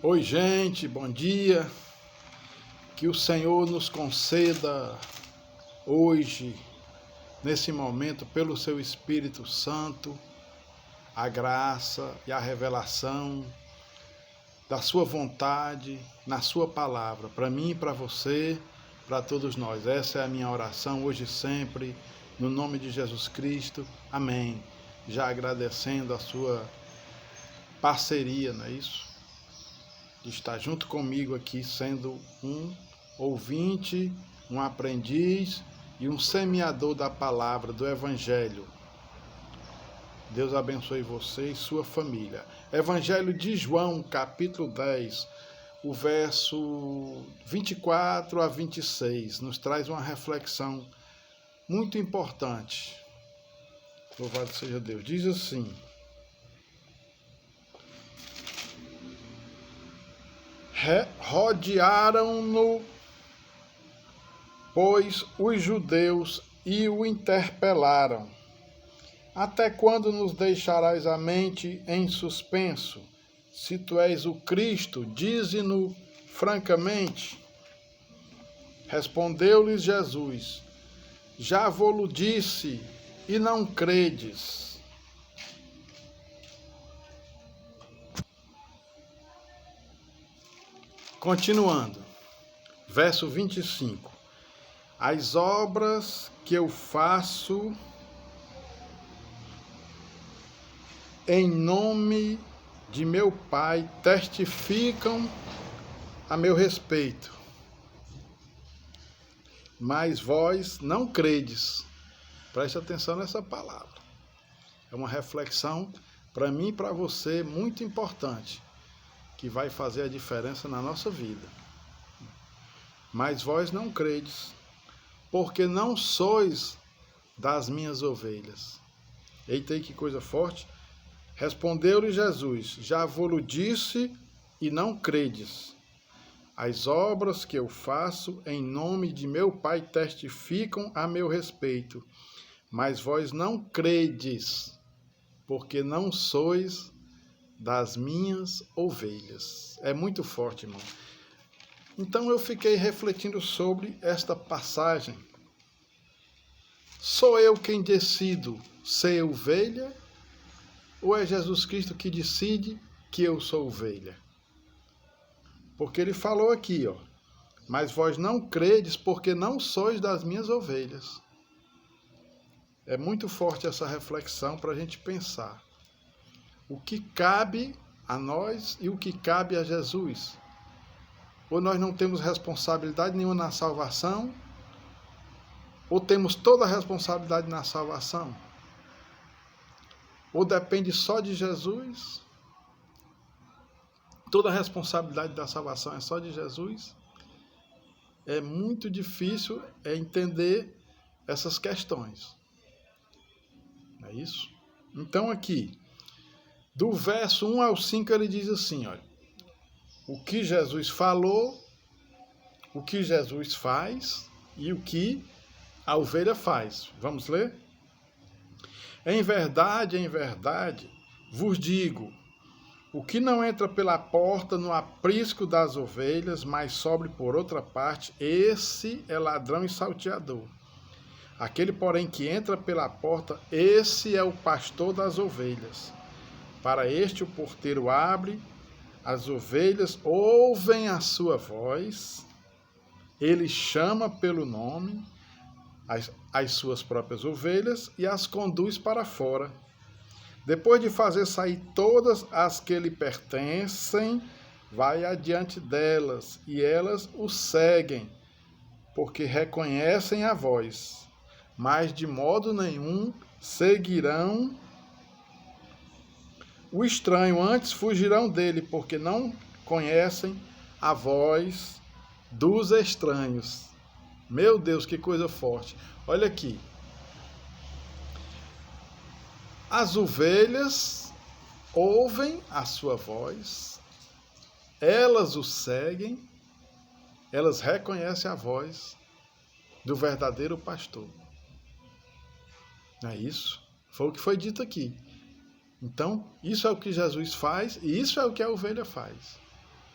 Oi, gente, bom dia. Que o Senhor nos conceda hoje, nesse momento, pelo seu Espírito Santo, a graça e a revelação da sua vontade na sua palavra, para mim e para você, para todos nós. Essa é a minha oração hoje e sempre, no nome de Jesus Cristo. Amém. Já agradecendo a sua parceria, não é isso? De estar junto comigo aqui, sendo um ouvinte, um aprendiz e um semeador da palavra, do Evangelho. Deus abençoe você e sua família. Evangelho de João, capítulo 10, o verso 24 a 26, nos traz uma reflexão muito importante. Louvado seja Deus. Diz assim: rodearam-no, pois, os judeus e o interpelaram. Até quando nos deixarás a mente em suspenso? Se tu és o Cristo, dize-no francamente. Respondeu-lhes Jesus: já vo-lo disse, e não credes. Continuando, verso 25. As obras que eu faço em nome de meu Pai testificam a meu respeito. Mas vós não credes. Preste atenção nessa palavra. É uma reflexão para mim e para você muito importante, que vai fazer a diferença na nossa vida. Mas vós não credes, porque não sois das minhas ovelhas. Eita aí, que coisa forte. Respondeu-lhe Jesus: já vo-lo disse e não credes. As obras que eu faço em nome de meu Pai testificam a meu respeito, mas vós não credes, porque não sois das minhas ovelhas. É muito forte, irmão. Então eu fiquei refletindo sobre esta passagem. Sou eu quem decido ser ovelha? Ou é Jesus Cristo que decide que eu sou ovelha? Porque ele falou aqui, mas vós não credes porque não sois das minhas ovelhas. É muito forte essa reflexão para a gente pensar. O que cabe a nós e o que cabe a Jesus? Ou nós não temos responsabilidade nenhuma na salvação? Ou temos toda a responsabilidade na salvação? Ou depende só de Jesus? Toda a responsabilidade da salvação é só de Jesus? É muito difícil entender essas questões. Não é isso? Então aqui, do verso 1 ao 5, ele diz assim, olha, o que Jesus falou, o que Jesus faz e o que a ovelha faz. Vamos ler? Em verdade, vos digo, o que não entra pela porta no aprisco das ovelhas, mas sobe por outra parte, esse é ladrão e salteador. Aquele, porém, que entra pela porta, esse é o pastor das ovelhas. Para este o porteiro abre, as ovelhas ouvem a sua voz, ele chama pelo nome as suas próprias ovelhas e as conduz para fora. Depois de fazer sair todas as que lhe pertencem, vai adiante delas, e elas o seguem, porque reconhecem a voz, mas de modo nenhum seguirão o estranho, antes fugirão dele, porque não conhecem a voz dos estranhos. Meu Deus, que coisa forte. Olha aqui. As ovelhas ouvem a sua voz, elas o seguem, elas reconhecem a voz do verdadeiro pastor. Não é isso? Foi o que foi dito aqui. Então, isso é o que Jesus faz e isso é o que a ovelha faz.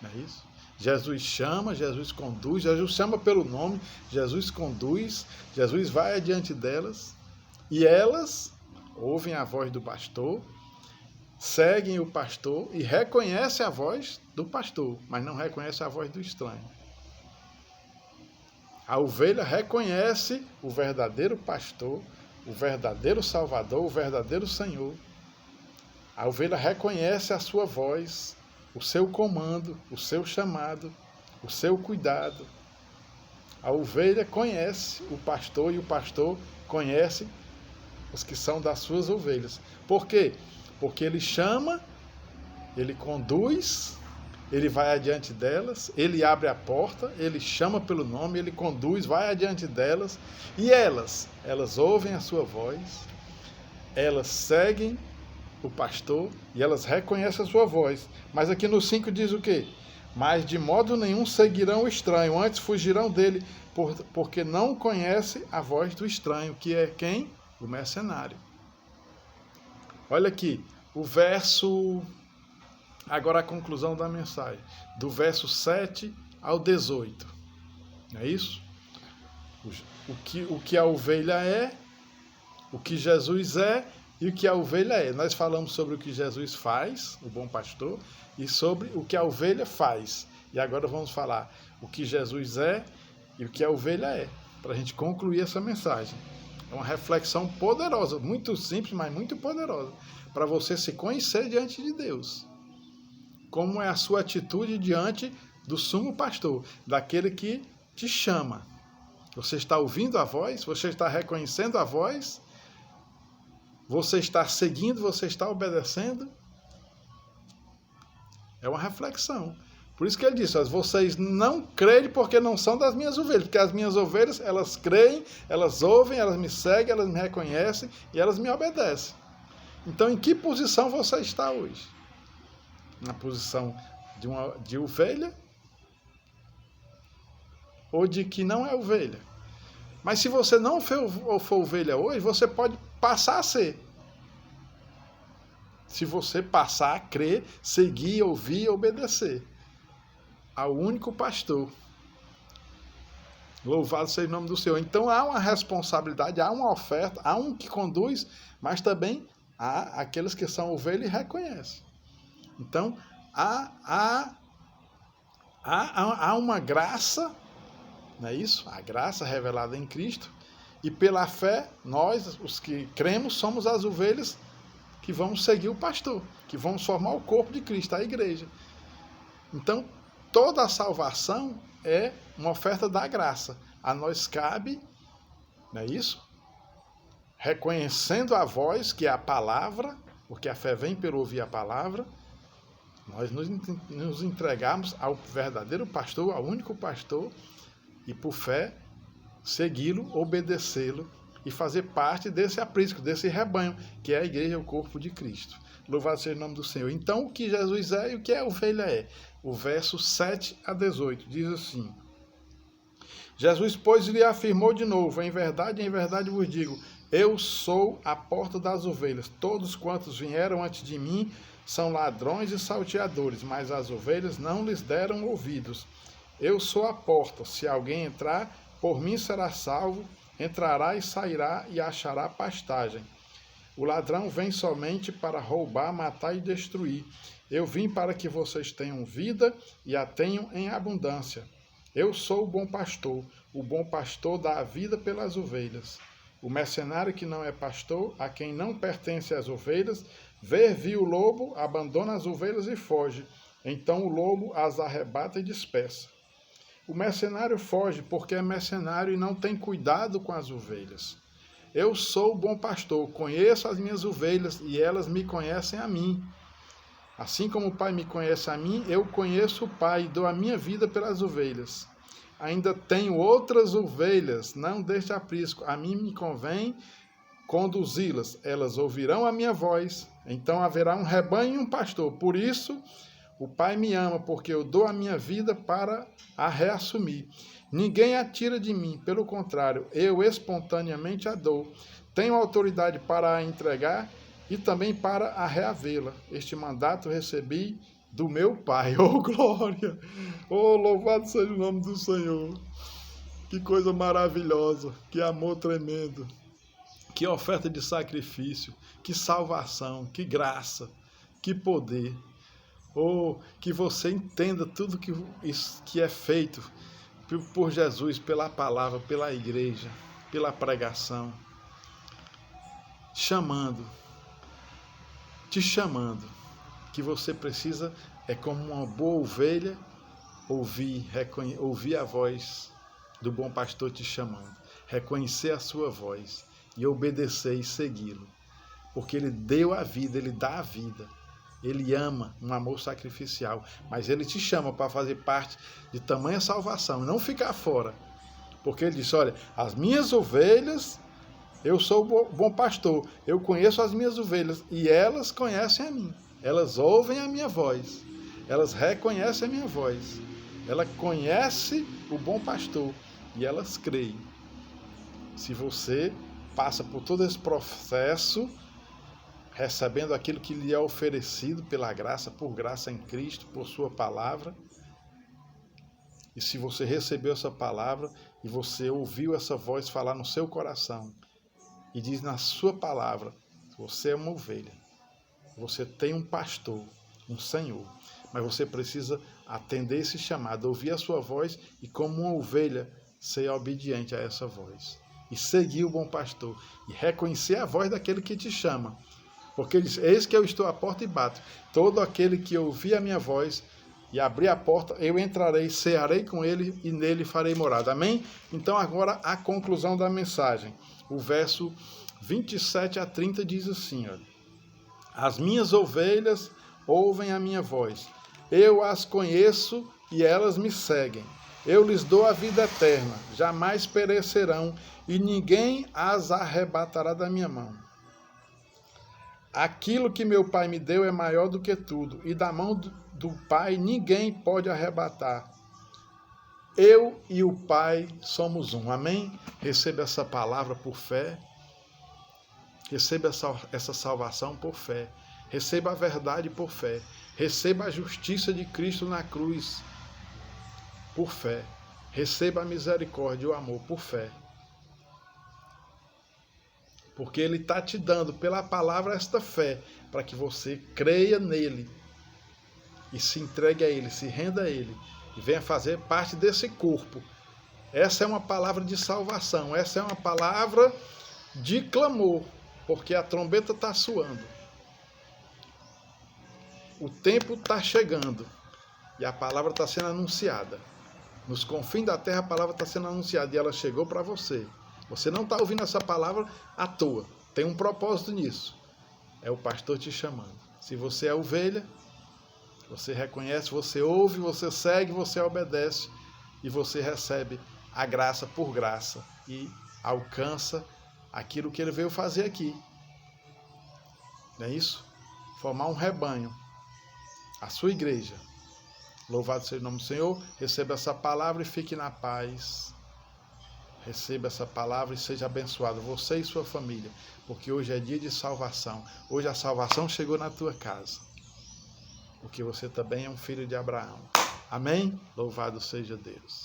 Não é isso? Jesus chama, Jesus conduz, Jesus chama pelo nome, Jesus conduz, Jesus vai adiante delas e elas ouvem a voz do pastor, seguem o pastor e reconhecem a voz do pastor, mas não reconhecem a voz do estranho. A ovelha reconhece o verdadeiro pastor, o verdadeiro Salvador, o verdadeiro Senhor. A ovelha reconhece a sua voz, o seu comando, o seu chamado, o seu cuidado. A ovelha conhece o pastor e o pastor conhece os que são das suas ovelhas. Por quê? Porque ele chama, ele conduz, ele vai adiante delas, ele abre a porta, ele chama pelo nome, ele conduz, vai adiante delas, e elas ouvem a sua voz, elas seguem o pastor e elas reconhecem a sua voz. Mas aqui no 5 diz o quê? Mas de modo nenhum seguirão o estranho, antes fugirão dele, porque não conhece a voz do estranho, que é quem? O mercenário. Olha aqui, o verso... Agora a conclusão da mensagem, do verso 7 ao 18. É isso? O que a ovelha é, o que Jesus é e o que a ovelha é. Nós falamos sobre o que Jesus faz, o bom pastor, e sobre o que a ovelha faz. E agora vamos falar o que Jesus é e o que a ovelha é, para a gente concluir essa mensagem. É uma reflexão poderosa, muito simples, mas muito poderosa, para você se conhecer diante de Deus. Como é a sua atitude diante do sumo pastor, daquele que te chama. Você está ouvindo a voz? Você está reconhecendo a voz? Você está seguindo? Você está obedecendo? É uma reflexão. Por isso que ele disse, vocês não creem porque não são das minhas ovelhas, porque as minhas ovelhas, elas creem, elas ouvem, elas me seguem, elas me reconhecem e elas me obedecem. Então, em que posição você está hoje? Na posição de ovelha ou de que não é ovelha. Mas se você não for ovelha hoje, você pode passar a ser. Se você passar a crer, seguir, ouvir e obedecer ao único pastor. Louvado seja o nome do Senhor. Então há uma responsabilidade, há uma oferta, há um que conduz, mas também há aqueles que são ovelha e reconhecem. Então, há uma graça, não é isso? A graça revelada em Cristo, e pela fé, nós, os que cremos, somos as ovelhas que vamos seguir o pastor, que vamos formar o corpo de Cristo, a igreja. Então, toda a salvação é uma oferta da graça. A nós cabe, não é isso? Reconhecendo a voz, que é a palavra, porque a fé vem pelo ouvir a palavra, nós nos entregamos ao verdadeiro pastor, ao único pastor, e por fé, segui-lo, obedecê-lo e fazer parte desse aprisco, desse rebanho, que é a igreja, o corpo de Cristo. Louvado seja o nome do Senhor. Então, o que Jesus é e o que a ovelha é? O verso 7 a 18 diz assim: Jesus, pois, lhe afirmou de novo, em verdade vos digo, eu sou a porta das ovelhas. Todos quantos vieram antes de mim são ladrões e salteadores, mas as ovelhas não lhes deram ouvidos. Eu sou a porta. Se alguém entrar, por mim será salvo, entrará e sairá e achará pastagem. O ladrão vem somente para roubar, matar e destruir. Eu vim para que vocês tenham vida e a tenham em abundância. Eu sou o bom pastor dá a vida pelas ovelhas. O mercenário que não é pastor, a quem não pertence as ovelhas, vê o lobo, abandona as ovelhas e foge. Então o lobo as arrebata e dispersa. O mercenário foge porque é mercenário e não tem cuidado com as ovelhas. Eu sou o bom pastor, conheço as minhas ovelhas e elas me conhecem a mim. Assim como o Pai me conhece a mim, eu conheço o Pai e dou a minha vida pelas ovelhas. Ainda tenho outras ovelhas, não deste aprisco. A mim me convém conduzi-las. Elas ouvirão a minha voz. Então haverá um rebanho e um pastor. Por isso, o Pai me ama, porque eu dou a minha vida para a reassumir. Ninguém a tira de mim, pelo contrário, eu espontaneamente a dou. Tenho autoridade para a entregar e também para a reavê-la. Este mandato recebi do meu Pai. Oh, glória! Oh, louvado seja o nome do Senhor. Que coisa maravilhosa, que amor tremendo, que oferta de sacrifício, que salvação, que graça, que poder. Oh, que você entenda tudo que é feito por Jesus, pela palavra, pela igreja, pela pregação, te chamando, que você precisa, é como uma boa ovelha, ouvir a voz do bom pastor te chamando, reconhecer a sua voz e obedecer e segui-lo, porque ele deu a vida, ele dá a vida. Ele ama um amor sacrificial, mas ele te chama para fazer parte de tamanha salvação, e não ficar fora. Porque ele disse, olha, as minhas ovelhas, eu sou o bom pastor, eu conheço as minhas ovelhas e elas conhecem a mim. Elas ouvem a minha voz, elas reconhecem a minha voz. Ela conhece o bom pastor e elas creem. Se você passa por todo esse processo, recebendo aquilo que lhe é oferecido pela graça, por graça em Cristo, por sua palavra. E se você recebeu essa palavra e você ouviu essa voz falar no seu coração e diz na sua palavra, você é uma ovelha, você tem um pastor, um Senhor, mas você precisa atender esse chamado, ouvir a sua voz e como uma ovelha ser obediente a essa voz. E seguir o bom pastor e reconhecer a voz daquele que te chama. Porque ele diz, eis que eu estou à porta e bato. Todo aquele que ouvir a minha voz e abrir a porta, eu entrarei, cearei com ele e nele farei morada. Amém? Então agora a conclusão da mensagem. O verso 27 a 30 diz assim, olha, as minhas ovelhas ouvem a minha voz. Eu as conheço e elas me seguem. Eu lhes dou a vida eterna, jamais perecerão e ninguém as arrebatará da minha mão. Aquilo que meu Pai me deu é maior do que tudo, e da mão do Pai ninguém pode arrebatar. Eu e o Pai somos um. Amém? Receba essa palavra por fé. Receba essa salvação por fé. Receba a verdade por fé. Receba a justiça de Cristo na cruz por fé. Receba a misericórdia e o amor por fé. Porque ele está te dando pela palavra esta fé, para que você creia nele e se entregue a ele, se renda a ele e venha fazer parte desse corpo. Essa é uma palavra de salvação, essa é uma palavra de clamor, porque a trombeta está soando. O tempo está chegando e a palavra está sendo anunciada. Nos confins da terra a palavra está sendo anunciada e ela chegou para você. Você não está ouvindo essa palavra à toa. Tem um propósito nisso. É o pastor te chamando. Se você é ovelha, você reconhece, você ouve, você segue, você obedece e você recebe a graça por graça e alcança aquilo que ele veio fazer aqui. Não é isso? Formar um rebanho. A sua igreja. Louvado seja o nome do Senhor. Receba essa palavra e fique na paz. Receba essa palavra e seja abençoado, você e sua família, porque hoje é dia de salvação. Hoje a salvação chegou na tua casa, porque você também é um filho de Abraão. Amém? Louvado seja Deus.